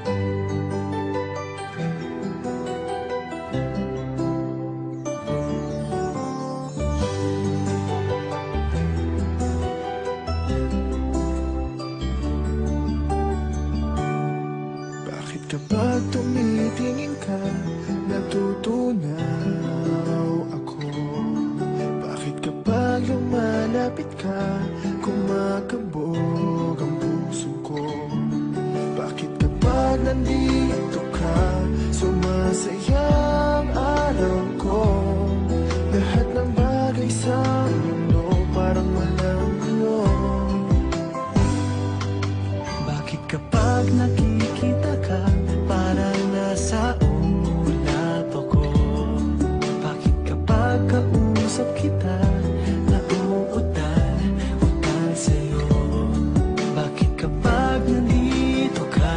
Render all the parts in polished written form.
Bakit kapag tumitingin ka, natutunaw ako? Bakit kapag lumalapit ka, kumakabog ang puso ko? Bakit kapag nandito ka, sumasaya ang araw ko? Lahat ng bagay sa mundo parang walang gulo. Bakit kapag nakikita ka, parang nasa ulap ako? Bakit kapag kausap kita, nauutal sa'yo? Bakit kapag nandito ka,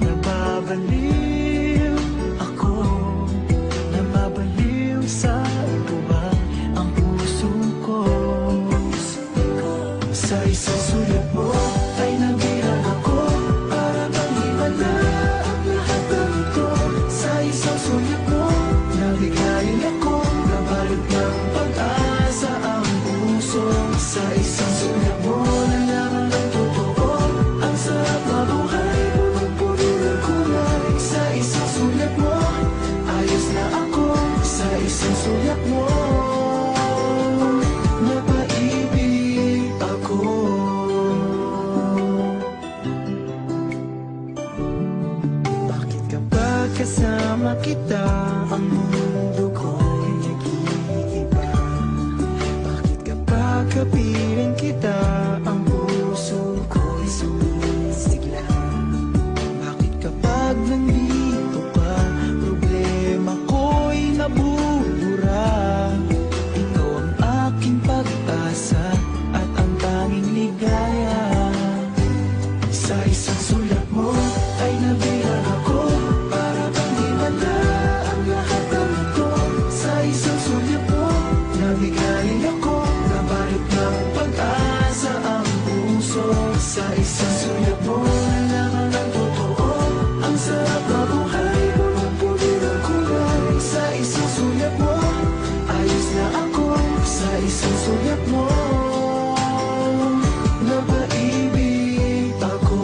nababaliw ako? Nababaliw sa tuwa ang puso ko. Sa isang sulat mo ay nabilang ako, para bang himala ang lahat ng ito. Sa isang sulat mo, nabigayin ako, nabalot ng pag-asa ang puso. Sa isang sulat mo, nalaman ng totoo, ang sarap na buhay, punong-puno ng kulay. Sa isang sulat mo, ayos na ako. Sa isang sulat mo, napaibig ako. Bakit kapag kasama kita, ang mundo ko'y nag-iiba? Bakit kapag kapiling kita, ang puso ko'y sumisigla? Bakit kapag nandito ka, problema ko'y nabubura? Ikaw ang aking pag-asa at ang tanging ligaya. Sa isang sulat mo ay nabilang ako, para bang himala ang lahat ng ito. Sa isang sulat mo, nabigayin ako, nabalot ng pag-asa ang puso. Sa isang sulat mo, nalaman ng totoo, ang sarap na buhay, punong-puno ng kulay. Sa isang sulat mo, ayos na ako. Sa isang sulat mo, napaibig ako.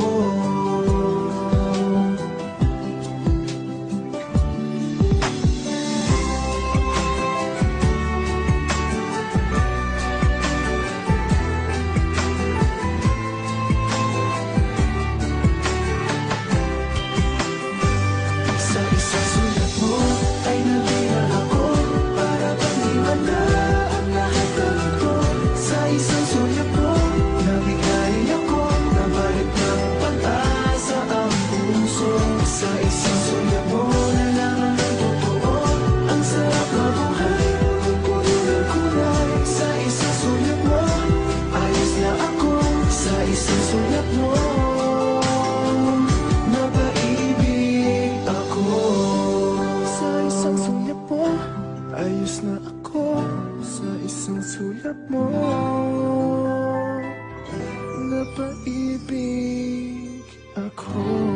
Sa isang sulat mo ay nabilang ako, para bang himala ang lahat ng ito. Sa isang sulat mo, nabigayin ako, nabalot ng pag-asa ang puso. Sa isang sulat mo, nalaman ng totoo, ang sarap na buhay, punong-puno ng kulay. Sa isang sulat mo, ayos na ako. Sa isang sulat mo, napaibig ako. Sa isang sulat mo, ayos na ako. Sa isang sulat mo, napaibig ako.